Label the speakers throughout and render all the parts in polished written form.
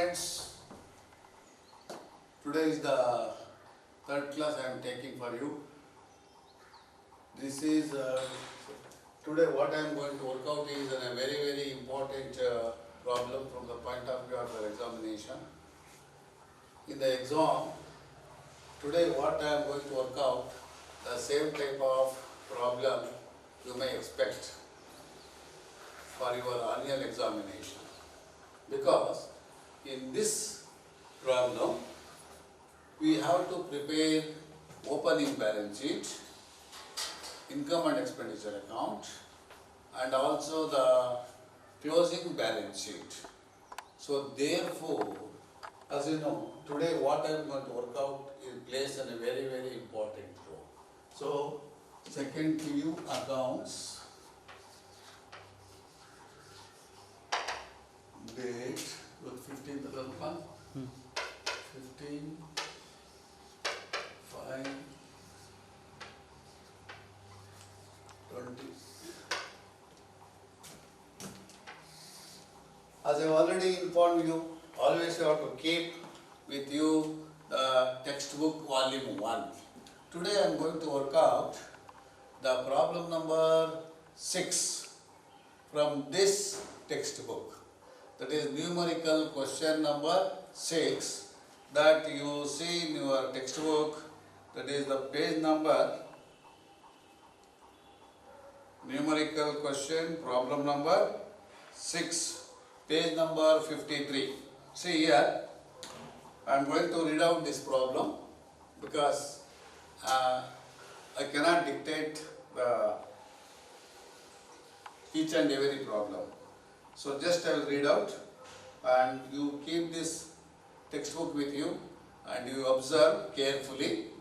Speaker 1: Friends, today is the third class I am taking for you. This is today what I am going to work out is a very important problem from the point of view of your examination. In the exam, today what I am going to work out, the same type of problem you may expect for your annual examination. Because in this problem, we have to prepare opening balance sheet, income and expenditure account, and also the closing balance sheet. So therefore, as you know, today what I am going to work out is plays a very important role. So second PU accounts, date with 15th of the month, 15, 5, 20. As I have already informed you, always you have to keep with you the textbook volume 1. Today I am going to work out the problem number 6 from this textbook. That is numerical question number 6 that you see in your textbook. That is the page number, numerical question problem number 6, page number 53. See here, I am going to read out this problem because I cannot dictate each and every problem. So just I will read out and you keep this textbook with you and you observe carefully.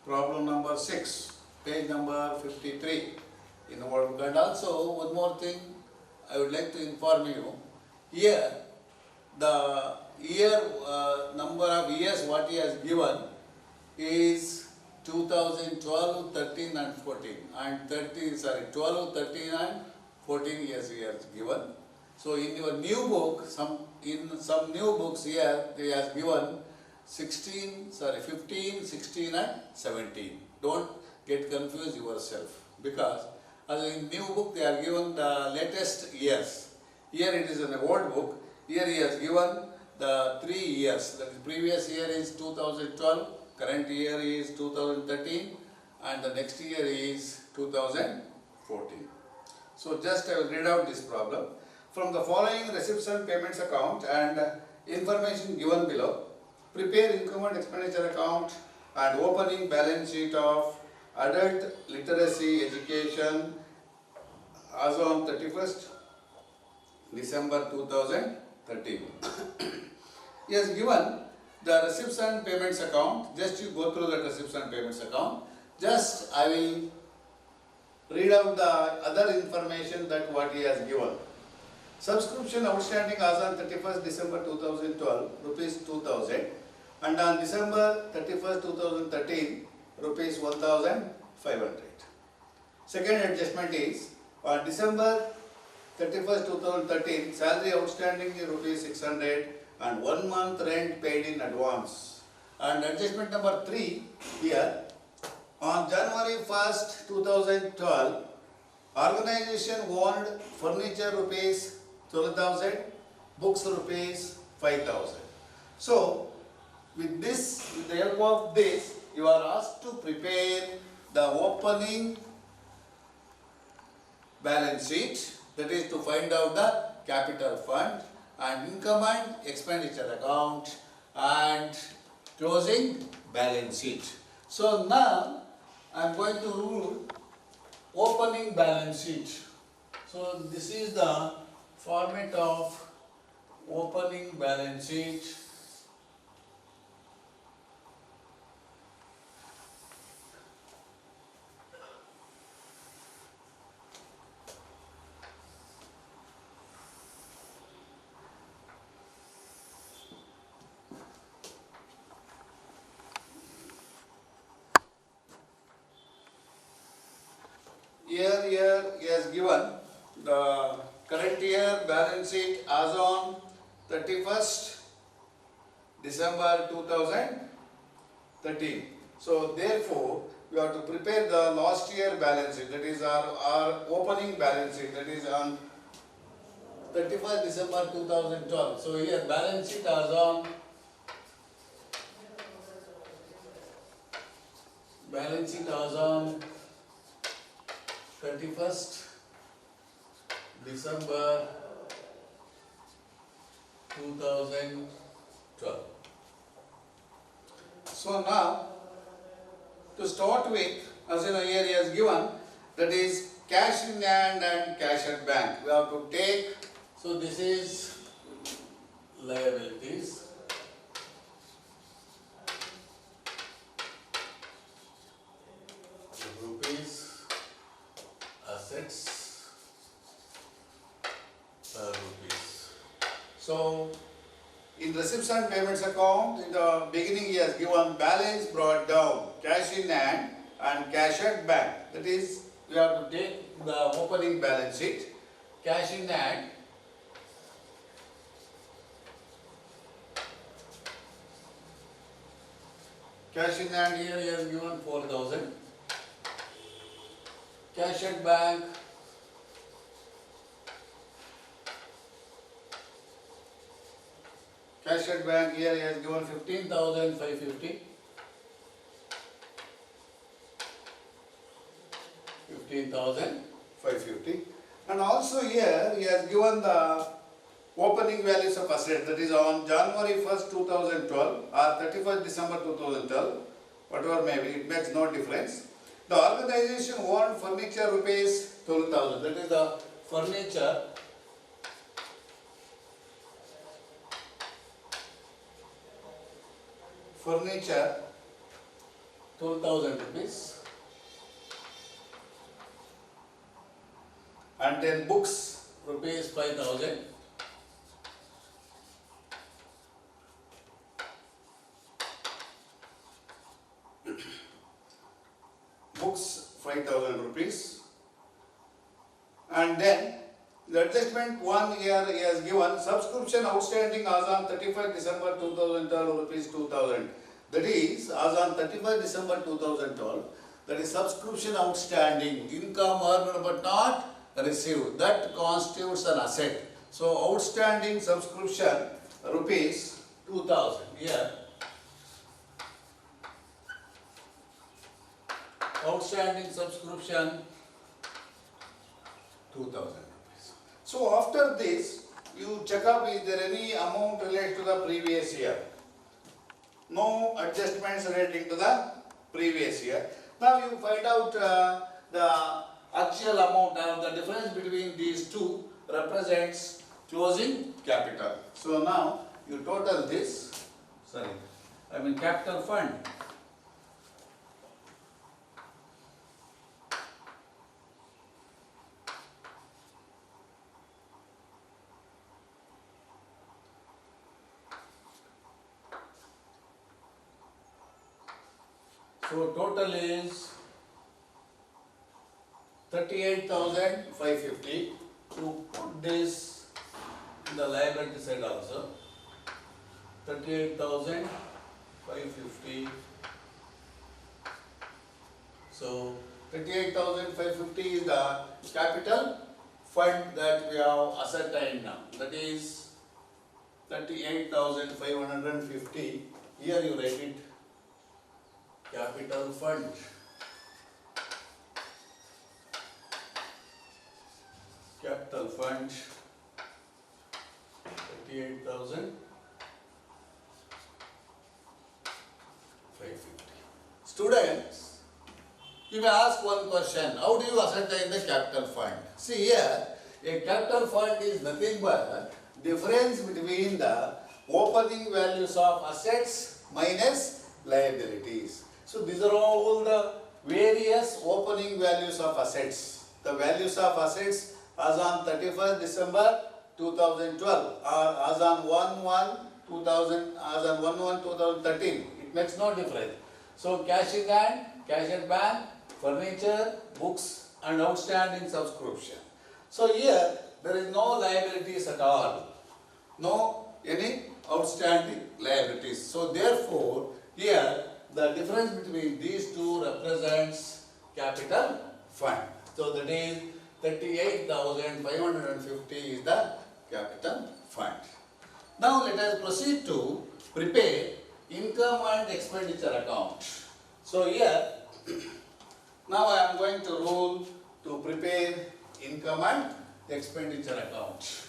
Speaker 1: Problem number 6, page number 53 in the workbook. And also one more thing I would like to inform you. Here the year number of years what he has given is 2012, 13 and 14 and 12, 13 and 14 years he has given. So in your new book, in some new books here, they has given 15, 16 and 17. Don't get confused yourself because as in new book they are given the latest years. Here it is an old book. Here he has given the 3 years. The previous year is 2012, current year is 2013 and the next year is 2014. So just I will read out this problem. From the following receipts and payments account and information given below, prepare income and expenditure account and opening balance sheet of adult literacy education as on 31st December 2013. He has given the receipts and payments account. Just you go through the receipts and payments account. Just I will read out the other information that what he has given. Subscription outstanding as on 31st December 2012, rupees 2000, and on December 31st 2013, rupees 1500. Second adjustment is on December 31st 2013, salary outstanding is rupees 600 and 1 month rent paid in advance. And adjustment number 3 here, on January 1st 2012, organization owned furniture rupees 12,000, books rupees 5,000. So with the help of this, you are asked to prepare the opening balance sheet, that is to find out the capital fund and income and expenditure account and closing balance sheet. So now I am going to rule opening balance sheet. So this is the format of opening balance sheet. Here he has given the current year balance sheet as on 31st December 2013. So therefore, we have to prepare the last year balance sheet, that is our opening balance sheet, that is on 31st December 2012. So here balance sheet as on balance sheet as on 31st December 2012. So now, to start with, as you know, here he has given, that is cash in hand and cash at bank. We have to take, so this is liabilities. Rupees, assets, rupees. So, in receipts and payments account, in the beginning he has given balance brought down, cash in hand and cash at bank. That is, we have to take the opening balance sheet, cash in hand, cash in hand here he has given 4,000, cash at bank, cash at bank here he has given 15,550. 15,550. And also here he has given the opening values of assets, that is on January 1st, 2012 or 31st December 2012, whatever may be, it makes no difference. The organization owned furniture rupees 12,000, that is the furniture furniture 12,000 rupees. And then books rupees 5,000. Books 5,000 rupees. And then the adjustment 1 year he has given subscription outstanding as on 31st December 2012 rupees 2,000. That is, as on 31st December 2012, that is subscription outstanding, income earned but not received. That constitutes an asset. So outstanding subscription rupees 2,000 here. Outstanding subscription 2,000 rupees. So after this, you check up is there any amount related to the previous year. No adjustments relating to the previous year. Now you find out the actual amount, and the difference between these two represents closing capital. So now you total this, capital fund. So total is 38,550. To put this in the liability side also, 38,550. So 38,550 is the capital fund that we have ascertained now. That is 38,550. Here you write it, capital fund. Capital fund 38,550. Students, you may ask one question: how do you ascertain the capital fund? See here, a capital fund is nothing but difference between the opening values of assets minus liabilities. So these are all the various opening values of assets. The values of assets as on 31st December 2012 or as on 1/1/2013. It makes no difference. So cash in hand, cash at bank, furniture, books and outstanding subscription. So here there is no liabilities at all. No any outstanding liabilities. So therefore, here the difference between these two represents capital fund. So that is 38,550 is the capital fund. Now let us proceed to prepare income and expenditure account. So here, now I am going to rule to prepare income and expenditure account.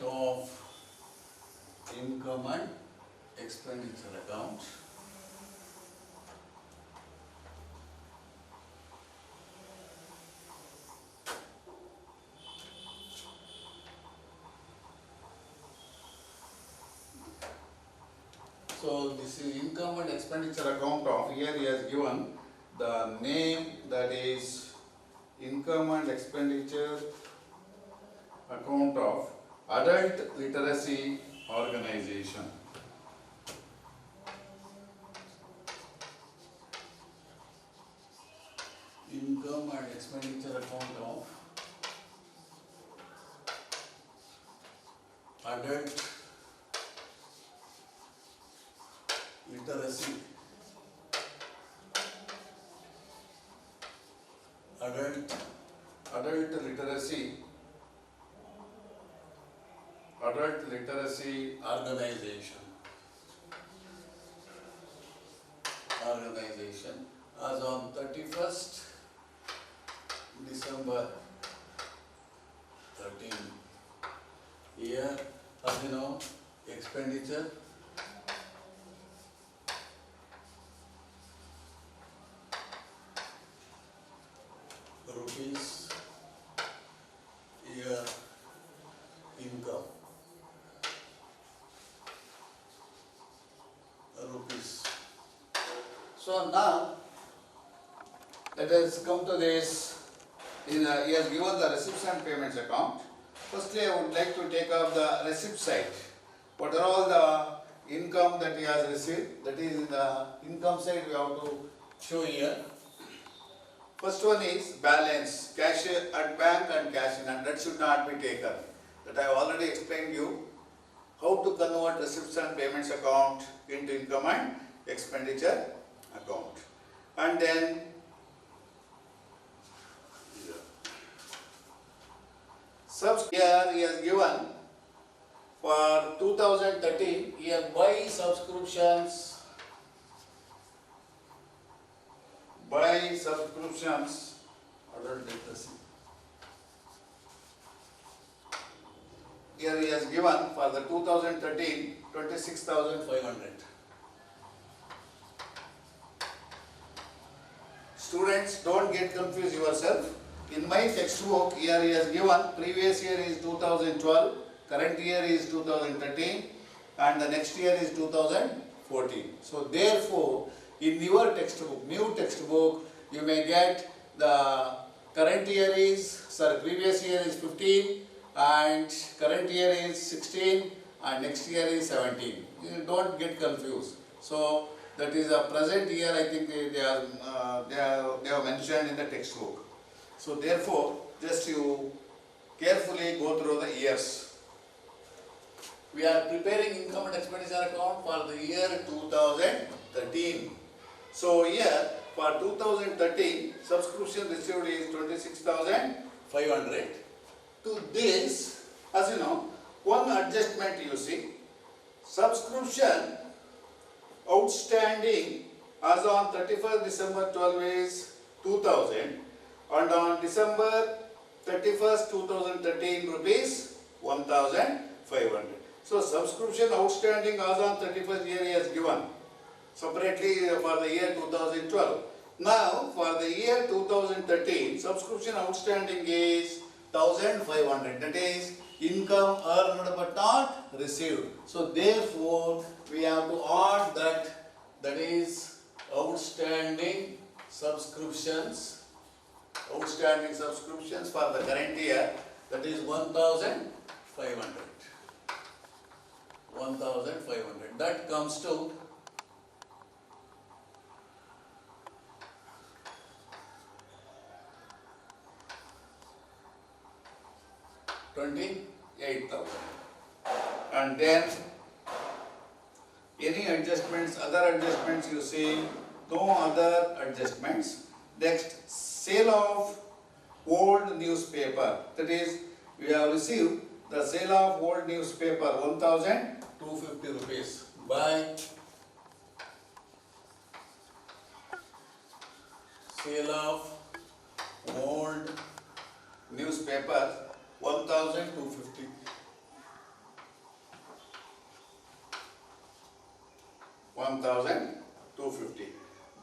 Speaker 1: Of income and expenditure account. So this is income and expenditure account of, here he has given the name, that is income and expenditure account of Adult Literacy Organization. Income and expenditure account of Adult Literacy. Adult Literacy Organization as on 31st December 13. Here, as you know, expenditure rupees, year income rupees. So now let us come to this. He has given the receipts and payments account. Firstly, I would like to take up the receipt side. What are all the income that he has received? That is in the income side we have to show here. First one is balance, cash at bank and cash in hand. That should not be taken. That I have already explained you how to convert receipts and payments account into income and expenditure account. And then here he has given for 2013, he has buy subscriptions, adult literacy. Here he has given for the 2013 26,500. Students, don't get confused yourself. In my textbook, here he has given previous year is 2012, current year is 2013, and the next year is 2014. So therefore, in your textbook, new textbook, you may get the current year is, previous year is 15, and current year is 16, and next year is 17. You don't get confused. So that is a present year. I think they have mentioned in the textbook. So therefore, just you carefully go through the years. We are preparing income and expenditure account for the year 2013. So here for 2013, subscription received is 26,500. To this, as you know, one adjustment you see, subscription outstanding as on 31st December 12 is 2,000, and on December 31st 2013 rupees 1,500. So subscription outstanding as on 31st year he has given separately for the year 2012. Now for the year 2013, subscription outstanding is 1,500. That is income earned but not received. So therefore we have to add that is outstanding subscriptions for the current year, that is 1,500. 1,500. That comes to 1,500 28,000. And then any adjustments, other adjustments you see, no other adjustments. Next, sale of old newspaper. That is, we have received the sale of old newspaper 1,250 rupees by sale of old newspaper 1,250.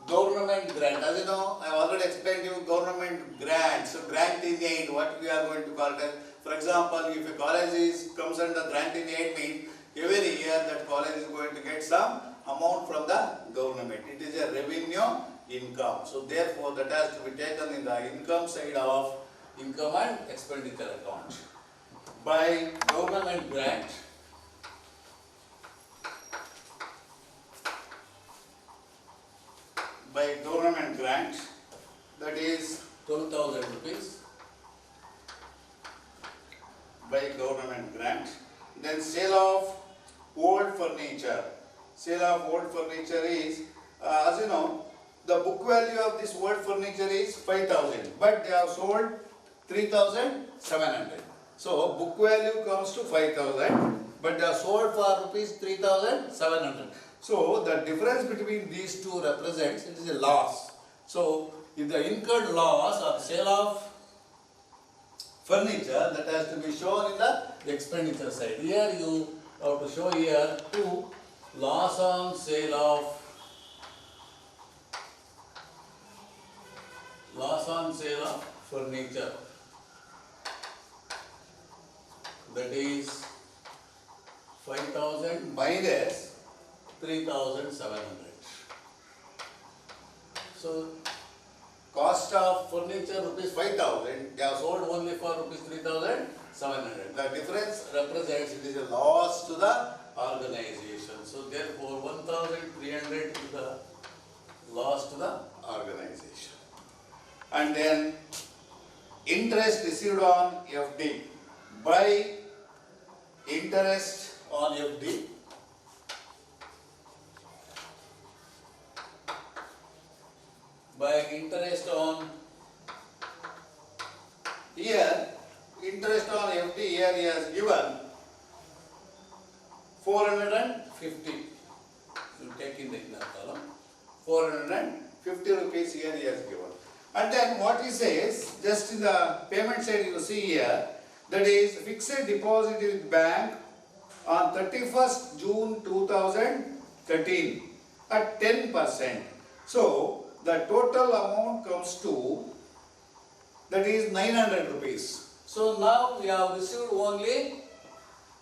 Speaker 1: Government grant. As you know, I have already explained you government grant. So grant in aid, what we are going to call it as. For example, if a college comes under grant in aid means every year that college is going to get some amount from the government. It is a revenue income. So therefore that has to be taken in the income side of income and expenditure account. By government grant, that is 12,000 rupees by government grant. Then sale of old furniture. Sale of old furniture is, as you know, the book value of this old furniture is 5,000, but they have sold 3,700. So book value comes to 5,000, but they are sold for rupees 3,700. So the difference between these two represents, it is a loss. So if the incurred loss of sale of furniture, that has to be shown in the expenditure side. Here you have to show here two, loss on sale of furniture, that is 5,000 minus 3,700. So cost of furniture rupees 5,000, they are sold only for rupees 3,700. The difference represents, it is a loss to the organization. So therefore 1,300 is the loss to the organization. And then interest received on FD. By interest on FD, by interest on, here interest on FD here he has given 450. You take in the inner column, 450 rupees here he has given. And then what he says, just in the payment side you see here, that is fixed deposit with bank on 31st June 2013 at 10%. So the total amount comes to, that is 900 rupees. So now we have received only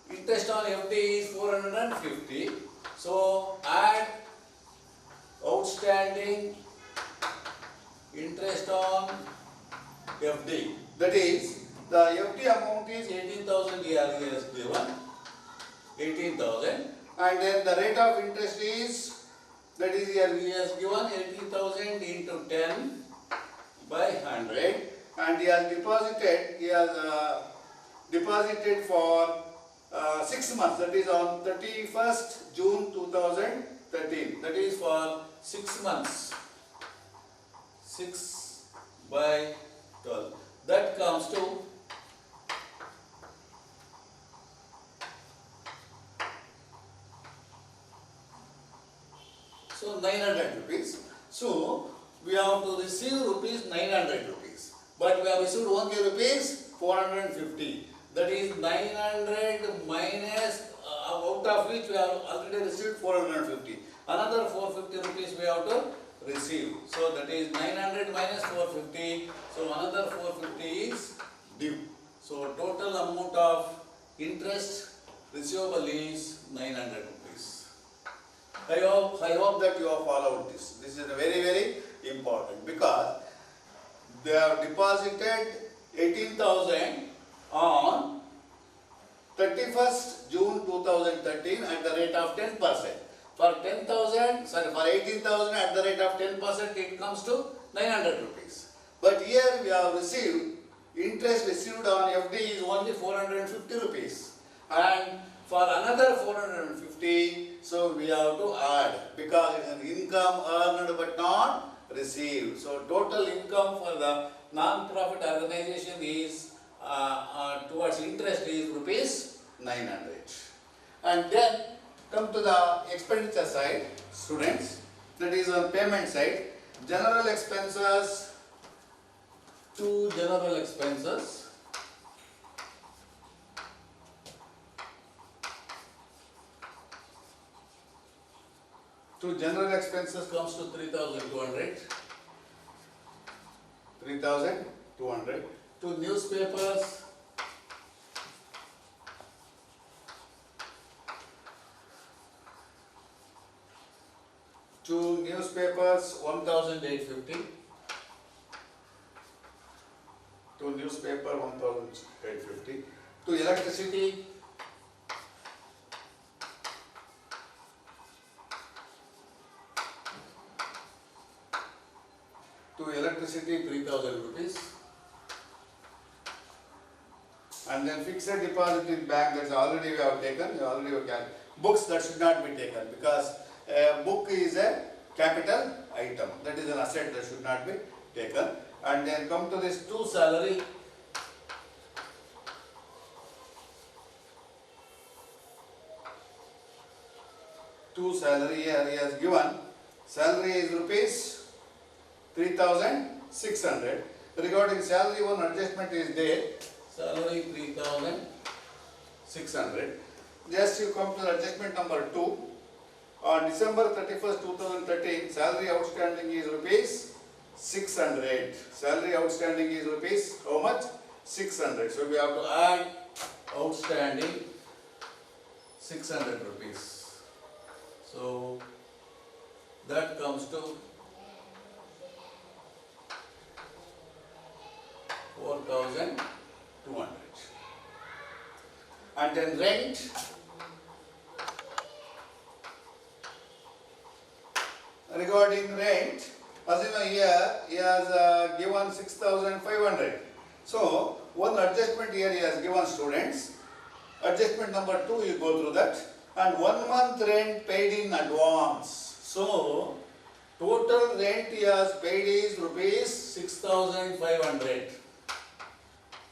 Speaker 1: interest on FD is 450. So add outstanding interest on FD. That is, the FD amount is 18,000 here he has given, 18,000, and then the rate of interest is, that is here he has given 18,000 into 10 by 100, and he has deposited for 6 months, that is on 31st June 2013, that is for 6 months, 6 by 12, that comes to so 900 rupees. So we have to receive rupees 900 rupees, but we have received only rupees 450. That is 900 minus out of which we have already received 450. Another 450 rupees we have to receive. So that is 900 minus 450. So another 450 is due. So total amount of interest receivable is 900 rupees. I hope that you have followed this. This is very, very important because they have deposited 18,000 on 31st June 2013 at the rate of 10%. For 18,000 at the rate of 10%, it comes to 900 rupees. But here we have received interest received on FD is only 450 rupees. And for another 450, so we have to add because it is an income earned but not received. So total income for the non-profit organization is towards interest is rupees 900. And then come to the expenditure side, students, that is on payment side. General expenses, to general expenses. To general expenses comes to 3,200. 3,200. To newspapers, to newspapers 1,850. To newspaper 1,850. To electricity, to electricity 3,000 rupees. And then fixed deposit in bank, that's already we have taken, already we can. Books, that should not be taken because a book is a capital item, that is an asset that should not be taken. And then come to this to salary. To salary here he has given, salary is rupees 3,600. Regarding salary, one adjustment is there, salary 3,600. Just you come to the adjustment number 2. On December 31st, 2013, salary outstanding is rupees 600. Salary outstanding is rupees how much? 600. So we have to add outstanding 600 rupees. So that comes to 4,200. And then rent. Regarding rent, assume here he has given 6,500. So one adjustment here he has given students. Adjustment number 2, you go through that. And 1 month rent paid in advance. So total rent he has paid is rupees 6,500.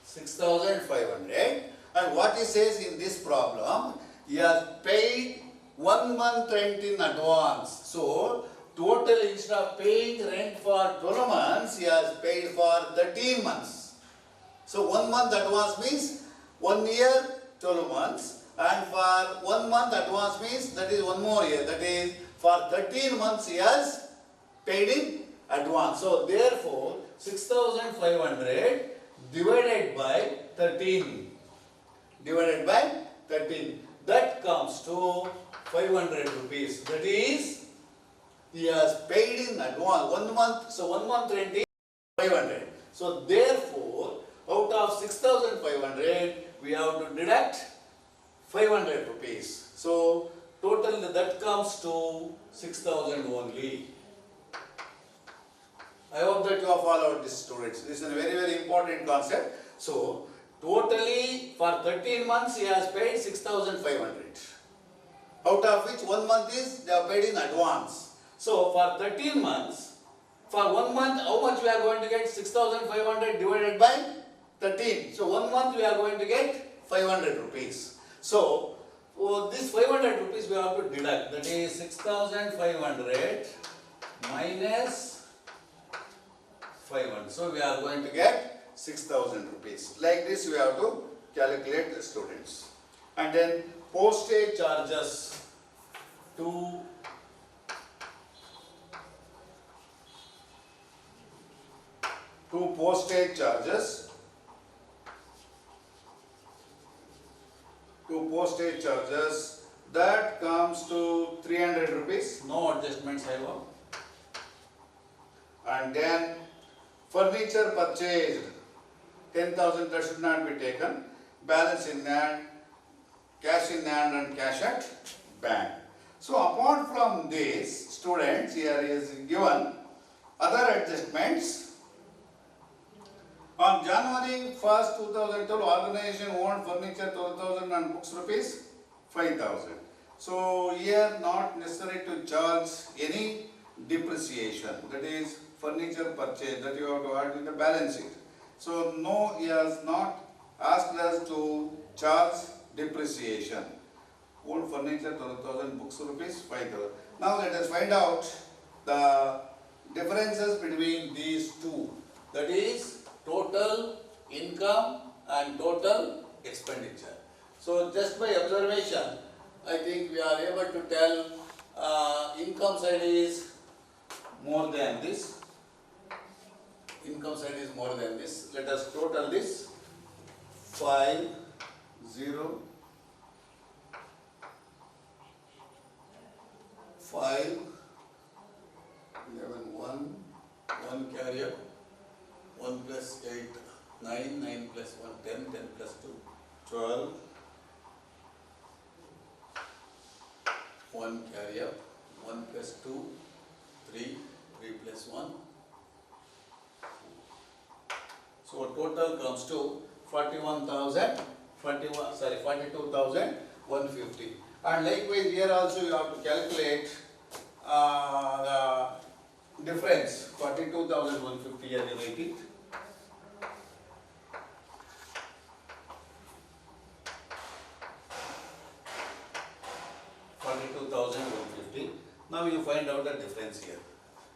Speaker 1: 6,500. And what he says in this problem, he has paid 1 month rent in advance. So total, instead of paying rent for 12 months, he has paid for 13 months. So 1 month advance means 1 year, 12 months. And for 1 month advance means that is 1 more year. That is for 13 months he has paid in advance. So therefore 6,500 divided by 13. Divided by 13. That comes to 500 rupees. That is, he has paid in advance 1 month. So 1 month rent is 500. So therefore, out of 6,500, we have to deduct 500 rupees. So total that comes to 6,000 only. I hope that you have followed this, students. This is a very, very important concept. So totally for 13 months he has paid 6,500. Out of which 1 month is they have paid in advance. So for 13 months, for 1 month, how much we are going to get? 6,500 divided by 13. So 1 month we are going to get 500 rupees. So this 500 rupees we have to deduct. That is 6,500 minus 500. So we are going to get 6,000 rupees. Like this we have to calculate the students. And then postage charges to postage charges. To postage charges, that comes to 300 rupees. No adjustments I have. And then furniture purchased 10,000, that should not be taken. Balance in hand, cash in hand and cash at bank. So apart from this, students, here is given other adjustments. On January 1st, 2012, organization owned furniture 12,000 and books rupees 5,000. So here not necessary to charge any depreciation, that is furniture purchase, that you have to add in the balance sheet. So no, he has not asked us to charge depreciation. Owned furniture 12,000, books rupees 5,000. Now let us find out the differences between these two, that is total income and total expenditure. So just by observation, I think we are able to tell income side is more than this. Income side is more than this. Let us total this. 5, 0, 5, 11, 1 carrier, 1 plus 8, 9, 9 plus 1, 10, 10 plus 2, 12, 1 carrier, 1 plus 2, 3, 3 plus 1. So total comes to 42,150. And likewise here also you have to calculate the difference, 42,150 here you write it. Now you find out the difference here.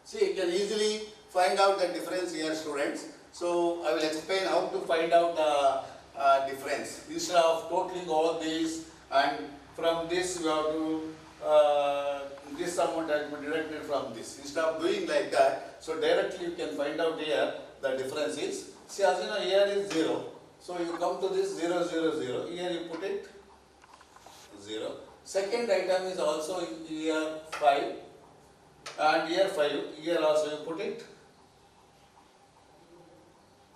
Speaker 1: See, you can easily find out the difference here, students. So I will explain how to find out the difference. Instead of totaling all these, and from this you have to this amount has been deducted from this. Instead of doing like that, so directly you can find out here the difference is. See, as you know, here is 0. So you come to this 0, 0, 0. Here you put it 0. Second item is also here 5, and here 5. Here also you put it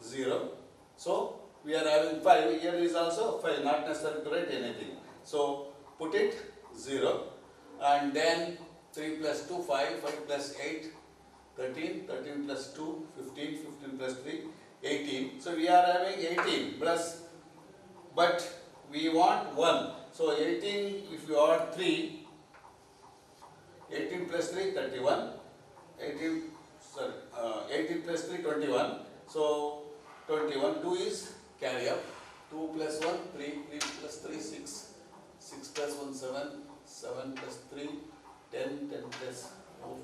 Speaker 1: 0. So we are having 5. Here is also 5. Not necessary to write anything. So put it 0, and then 3 plus 2, 5, 5 plus 8, 13, 13 plus 2, 15, 15 plus 3, 18. So we are having 18 plus, but we want 1. So 18, if you add 3, 18 plus 3, 31. 18 plus 3, 21. So 21, 2 is carry up. 2 plus 1, 3, 3 plus 3, 6. 6 plus 1, 7. 7 plus 3, 10, 10 plus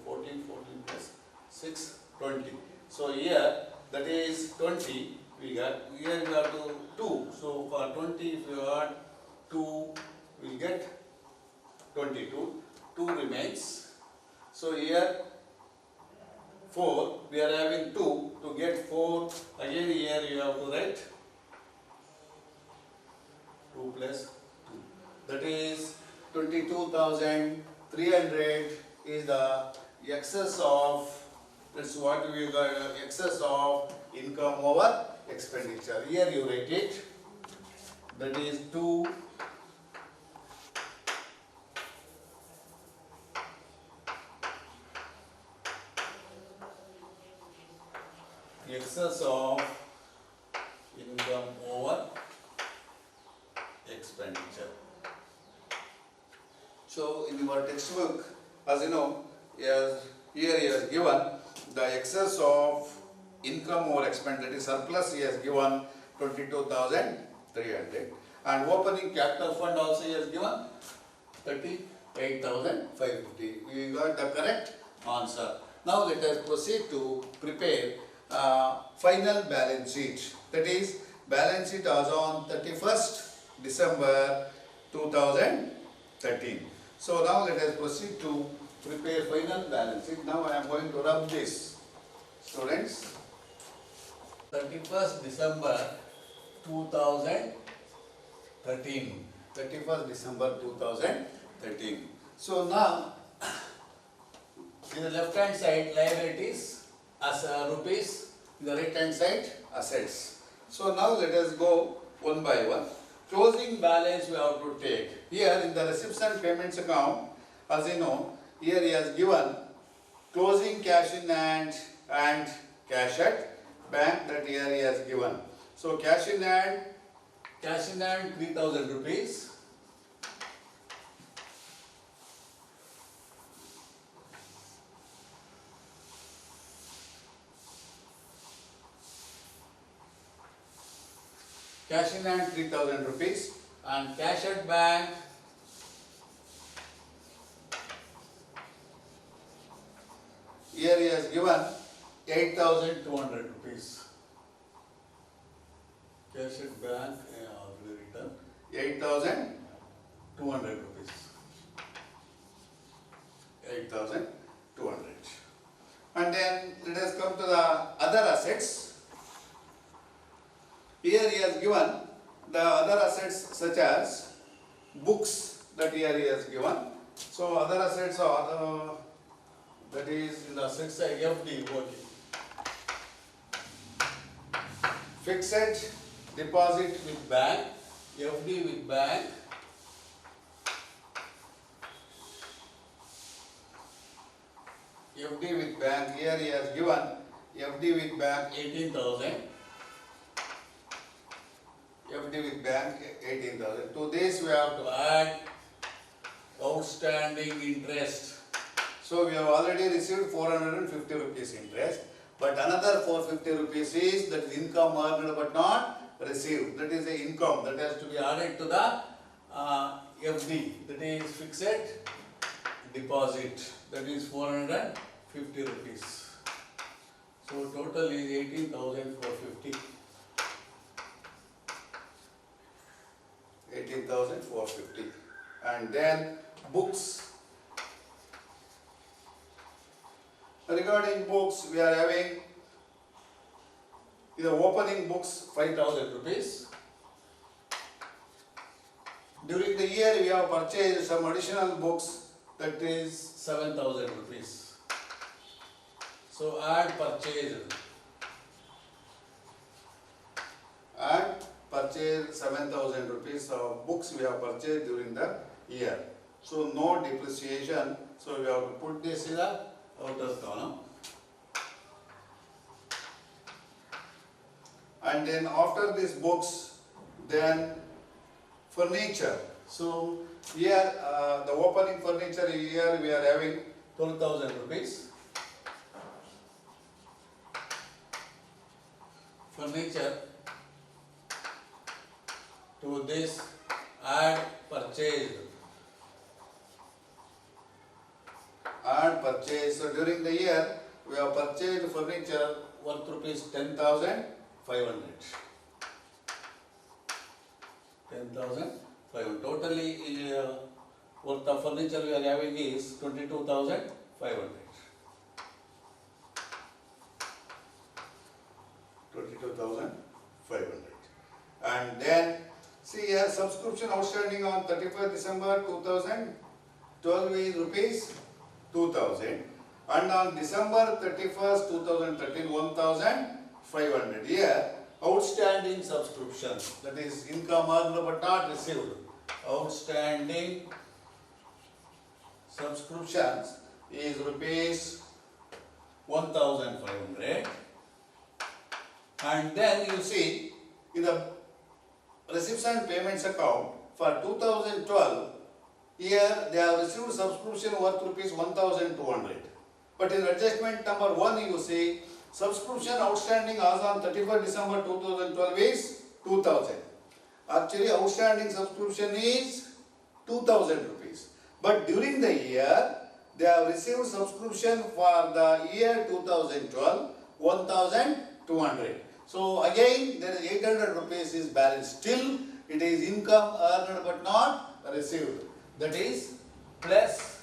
Speaker 1: 14, 14 plus 6, 20. So here, that is 20, we got, here we have to 2. So for 20, if you add 2, we will get 22. 2 remains. So here 4, we are having 2. To get 4, again here you have to write 2 plus 2. That is 22,300 is the excess of, that's what we got, excess of income over expenditure. Here you write it, that is 2 excess of income over expenditure. So in your textbook, as you know, here he has given the excess of income over expenditure, that is surplus, he has given 22,300, and opening capital fund also he has given 38,550. We got the correct answer. Now let us proceed to prepare final balance sheet, that is balance sheet as on 31st December 2013. So now let us proceed to prepare final balance sheet. Now I am going to rub this, students. 31st December 2013. 31st December 2013. So now, in the left hand side liabilities as rupees, in the right hand side assets. So now let us go one by one. Closing balance we have to take. Here in the receipts and payments account, as you know, here he has given closing cash in hand and cash at bank that here he has given. So cash in hand 3000 rupees. Cash in hand 3000 rupees and cash at bank here he has given 8200 rupees. Cash at bank already written 8200 rupees. 8200. And then let us come to the other assets. Here he has given the other assets such as books that here he has given. So other assets are that is in the assets side FD working. Fixed deposit with bank, FD with bank. FD with bank, here he has given FD with bank 18,000. FD with bank 18,000. To this we have to add outstanding interest. So we have already received 450 rupees interest, but another 450 rupees is that is income earned but not received. That is the income that has to be added to the FD, that is fixed deposit, that is 450 rupees. So total is 18,450. 18,450. And then books. Regarding books, we are having the opening books 5,000 rupees. During the year, we have purchased some additional books, that is 7,000 rupees. So add purchased. Add purchase 7,000 rupees of books we have purchased during the year. So no depreciation. So we have to put this in the outer column. And then after these books, then furniture. So here the opening furniture here we are having 12,000 rupees. Furniture. To this add purchased. Add purchase. So during the year we have purchased furniture worth rupees 10,500. 10,500. Totally worth of furniture we are having is 22,500. 22,500. And then see here subscription outstanding on 31st December 2012 is rupees 2,000 and on December 31st 2013 1,500. Here outstanding subscriptions, that is income earned but not received. Outstanding subscriptions is rupees 1,500. And then you see in the receipts and payments account for 2012, here they have received subscription worth rupees 1,200. But in adjustment number 1 you see subscription outstanding as on 31st December 2012 is 2,000. Actually outstanding subscription is 2,000 rupees. But during the year they have received subscription for the year 2012 1,200. So again there is 800 rupees is balance. Still it is income earned but not received. That is plus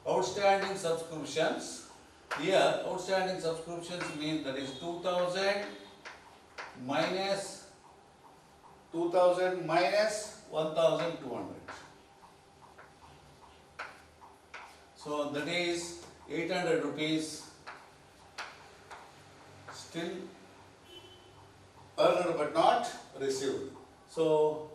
Speaker 1: outstanding subscriptions. Here outstanding subscriptions means that is 2,000 minus 1,200. So that is 800 rupees still earned but not received. So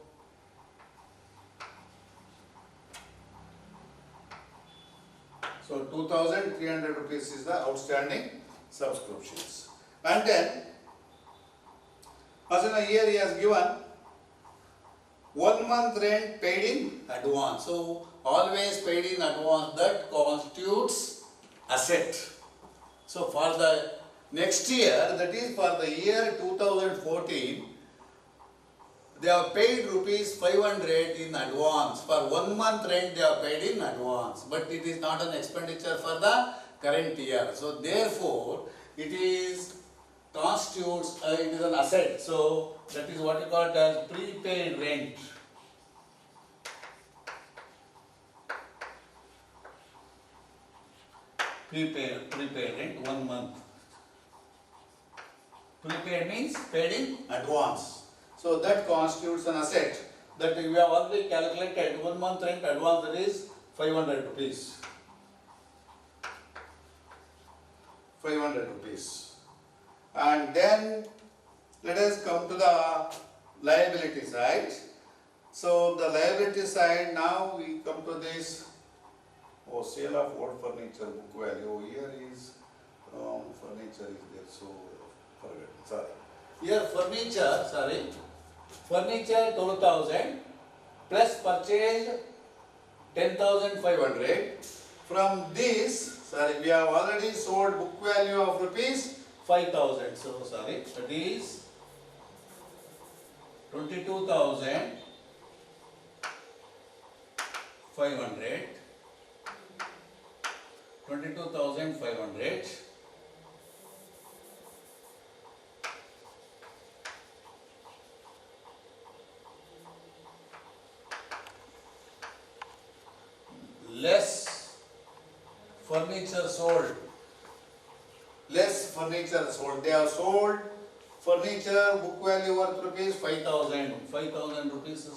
Speaker 1: 2,300 rupees is the outstanding subscriptions. And then, as you know, here he has given 1 month rent paid in advance. So, always paid in advance, that constitutes asset. So, for the next year, that is for the year 2014, they have paid rupees 500 in advance. For 1 month rent they have paid in advance. But it is not an expenditure for the current year. So therefore, it is constitutes, it is an asset. So that is what you call it as prepaid rent. Prepaid rent 1 month. Prepaid means paid in advance. So that constitutes an asset. That we have already calculated 1 month rent advance, that is 500 rupees. 500 rupees. And then let us come to the liability side. So the liability side, now we come to this. Oh, sale of old furniture, book value. Here is furniture is there, so forget. Sorry. Here furniture 12,000 plus purchased 10,500. From this, we have already sold book value of rupees 5,000. So that is 22,500. 22,500 less furniture sold. Less furniture sold. They have sold furniture book value worth rupees 5,000. 5,000 rupees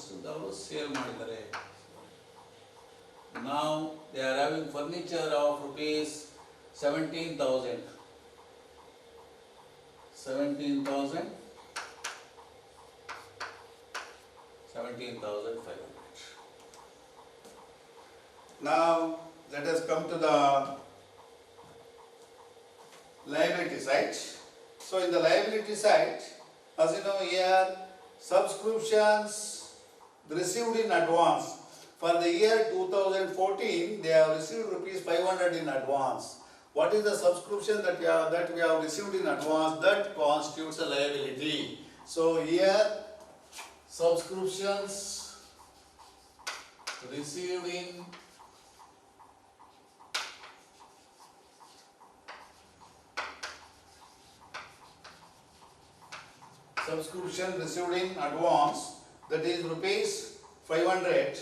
Speaker 1: sale ಮಾಡಿದ್ದಾರೆ. Now they are having furniture of rupees 17,000. 17,000. 17,500. Now let us come to the liability side. So in the liability side, as you know here, subscriptions received in advance. For the year 2014, they have received rupees 500 in advance. What is the subscription that we have received in advance? That constitutes a liability. So here, subscriptions received in advance, that is rupees 500,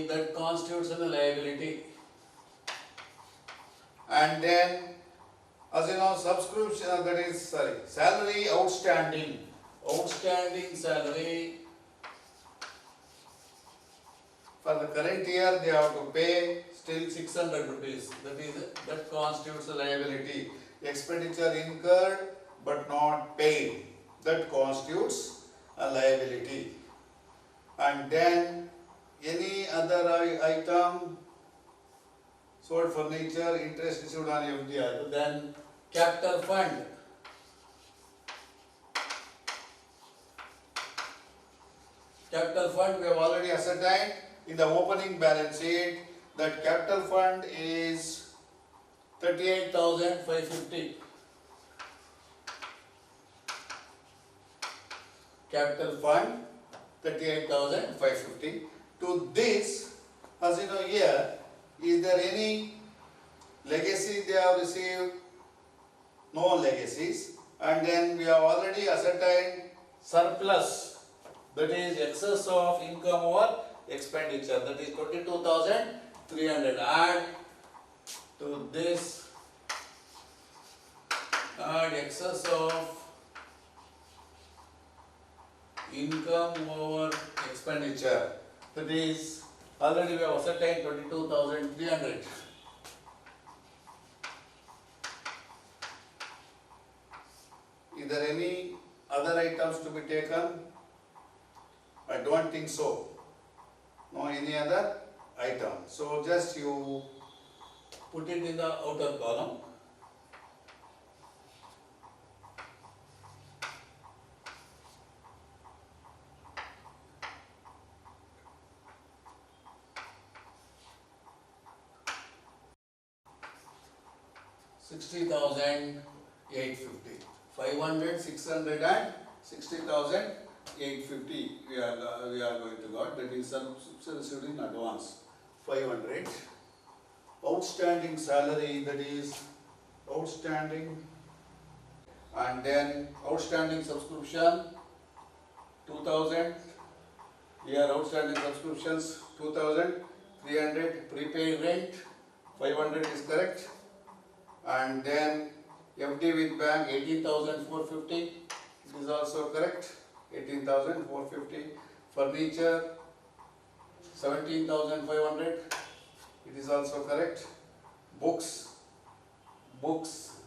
Speaker 1: that constitutes a liability. And then, as you know, subscription, that is salary outstanding salary. For the current year, they have to pay still 600 rupees. That constitutes a liability. Expenditure incurred but not paid. That constitutes a liability. And then any other item, sold furniture, interest received on FDI. Then capital fund. Capital fund we have already ascertained in the opening balance sheet that capital fund is 38,550. Capital fund 38,550. To this, as you know here, is there any legacy they have received? No legacies. And then we have already ascertained surplus, that is excess of income over expenditure, that is 22,300. Add to this, add excess of income over expenditure, that is already we have ascertained 22,300. Is there any other items to be taken? I don't think so. No any other item. So just you put it in the outer column. 60,850. 500, 600 and 60,850 we are going to got. That is subscription received in advance. 500. Outstanding salary, that is outstanding, and then outstanding subscription 2,000. Here outstanding subscriptions 2,000. 300 prepaid rent 500 is correct, and then FD with bank 18,450, it is also correct. 18,450. Furniture 17,500, it is also correct. Books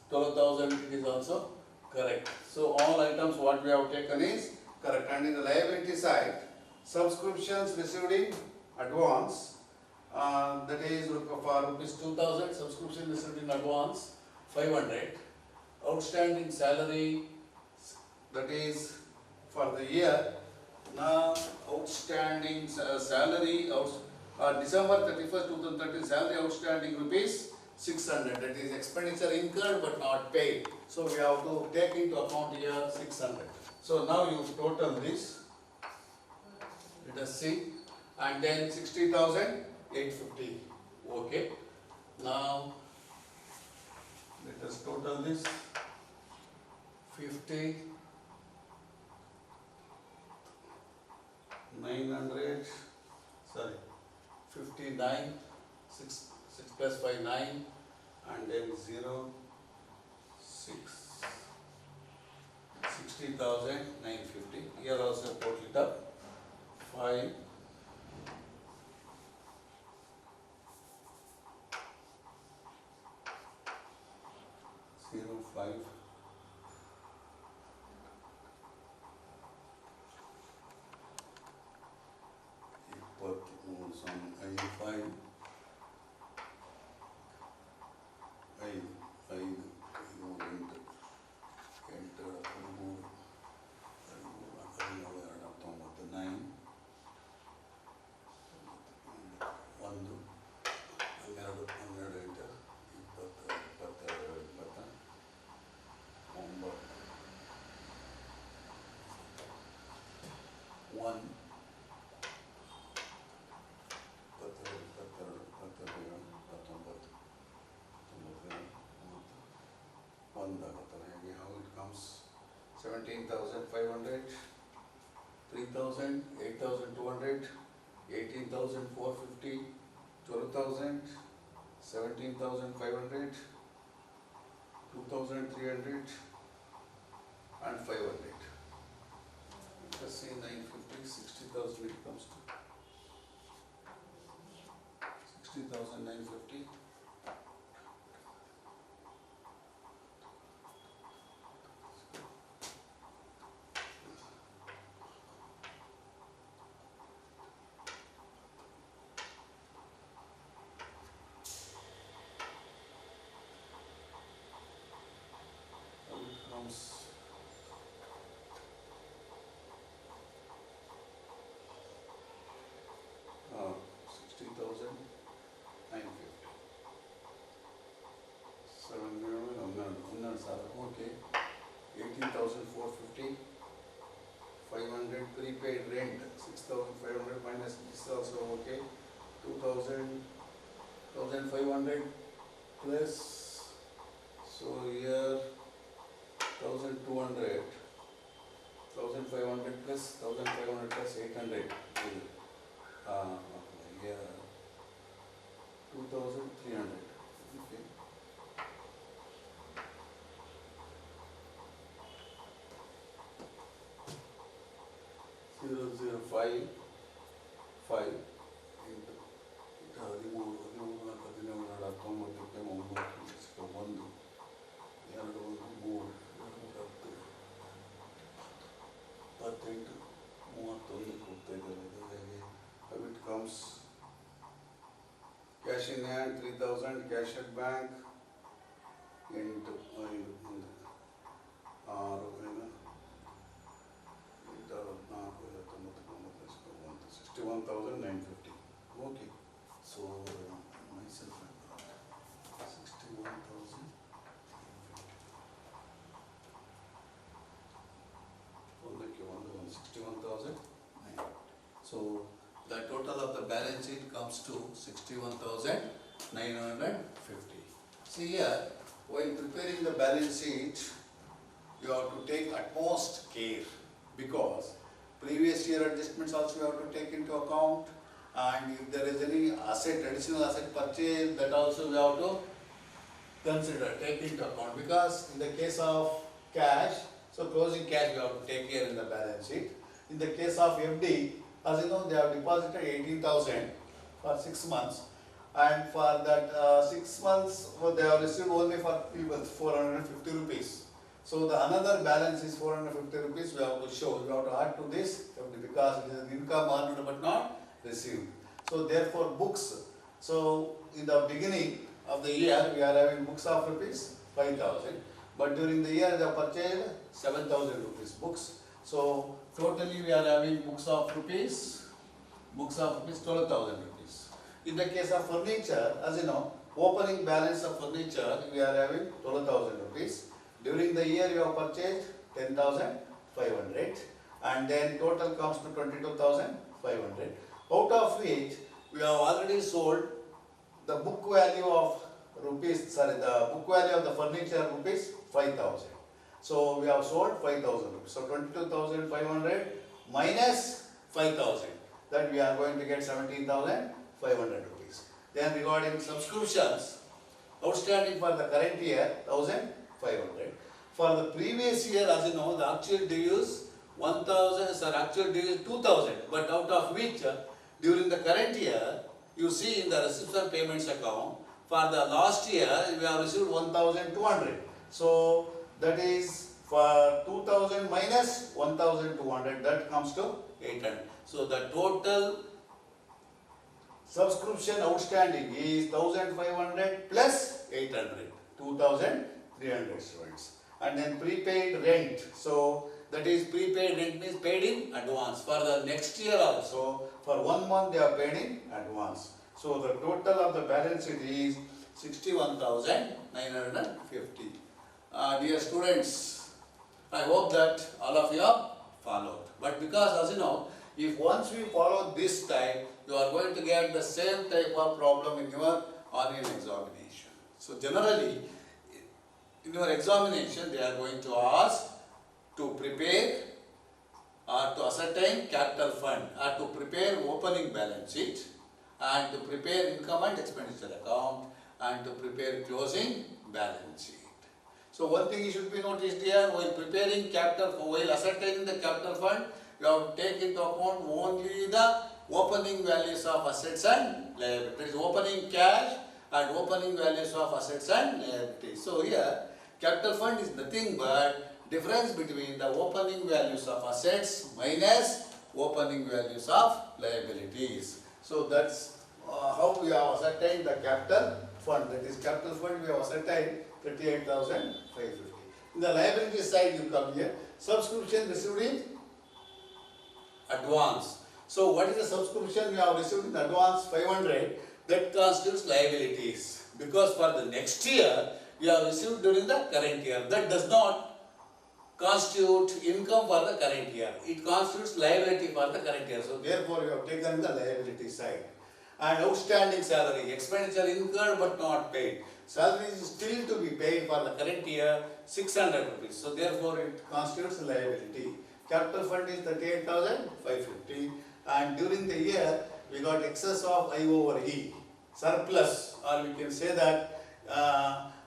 Speaker 1: 12,000, it is also correct. So all items what we have taken is correct. And in the liability side, subscriptions received in advance, that is for rupees 2,000, subscription received in advance 500. Outstanding salary, that is for the year. Now outstanding salary, December 31st, 2013 salary outstanding rupees 600. That is expenditure incurred but not paid. So we have to take into account here 600. So now you total this. Let us see. And then 60,850. Okay. Now let us total this. 50, 900, sorry, 59, 6 plus 5, 9, and then 0, 6, 60,950. Here also put it up. 5, 0, 5. How it comes? 17,500, 3,000, 8,200, 18,450, 12,000, 17,500, 2,300, and 500. Let's see, 950, 60,000 it comes to. 60,950. Comes 60,950. 700, okay. 18,450. 500 prepaid rent. 6,500 minus this also okay. 2,000, 1,500 plus. So here 1,200, 1,500 plus 1,500 plus 800. Yeah, 2,300. Okay. Zero, 5 into 13, how it comes? Cash in hand 3,000, cash at bank into 61,950. Okay. So myself 61,000. comes to 61,950. See here, while preparing the balance sheet, you have to take utmost care because previous year adjustments also you have to take into account, and if there is any additional asset purchase, that also we have to take into account, because in the case of cash, so closing cash we have to take care in the balance sheet. In the case of FD, as you know, they have deposited 18,000 for 6 months, and for that 6 months they have received only for 450 rupees. So the another balance is 450 rupees we have to show, we have to add to this FD because it is an income earned but not received. So therefore books, so in the beginning of the year we are having books of rupees 5,000, but during the year they have purchased 7,000 rupees books. So totally we are having books of rupees 12,000 rupees. In the case of furniture, as you know, opening balance of furniture we are having 12,000 rupees. During the year you have purchased 10,500, and then total comes to 22,500. Out of which we have already sold the book value of the book value of the furniture rupees 5,000. So we have sold 5,000 rupees. So 22,500 minus 5,000, that we are going to get 17,500 rupees. Then regarding subscriptions, outstanding for the current year 1,500. For the previous year, as you know, the actual due is 2,000, but out of which during the current year, you see in the receipts and payments account, for the last year we have received 1,200. So that is for 2,000 minus 1,200, that comes to 800. So the total subscription outstanding is 1,500 plus 800, 2,300 students. And then prepaid rent, so that is prepaid rent means paid in advance. For the next year also, for 1 month they are paid in advance. So the total of the balance sheet is 61,950. Dear students, I hope that all of you have followed. But because, as you know, if once we follow this type, you are going to get the same type of problem in your annual examination. So generally, in your examination, they are going to ask to prepare or to ascertain capital fund, or to prepare opening balance sheet, and to prepare income and expenditure account, and to prepare closing balance sheet. So one thing you should be noticed here, while preparing while ascertaining the capital fund, you have to take into account only the opening values of assets and liabilities. That is opening cash and opening values of assets and liabilities. So here, capital fund is nothing but difference between the opening values of assets minus opening values of liabilities. So that's how we have ascertained the capital fund. That is capital fund we have ascertained 38,550. In the liability side you come here, subscription received in advance. So what is the subscription we have received in advance? 500. That constitutes liabilities, because for the next year we have received during the current year. That does not constitute income for the current year. It constitutes liability for the current year. So therefore you have taken the liability side. And outstanding salary, expenditure incurred but not paid. Salary is still to be paid for the current year 600 rupees. So therefore it constitutes liability. Capital fund is 38,550, and during the year we got excess of I over E, surplus, or we can say that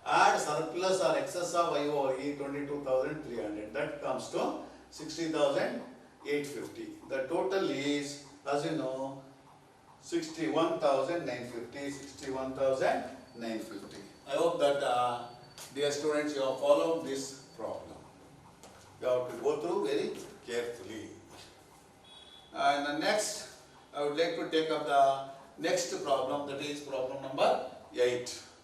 Speaker 1: add surplus or excess of I over E 22,300. That comes to 60,850. The total is, as you know, 61,950. 61,950. I hope that dear students, you have followed this problem. You have to go through very carefully. And the next, I would like to take up the next problem, that is problem number 8.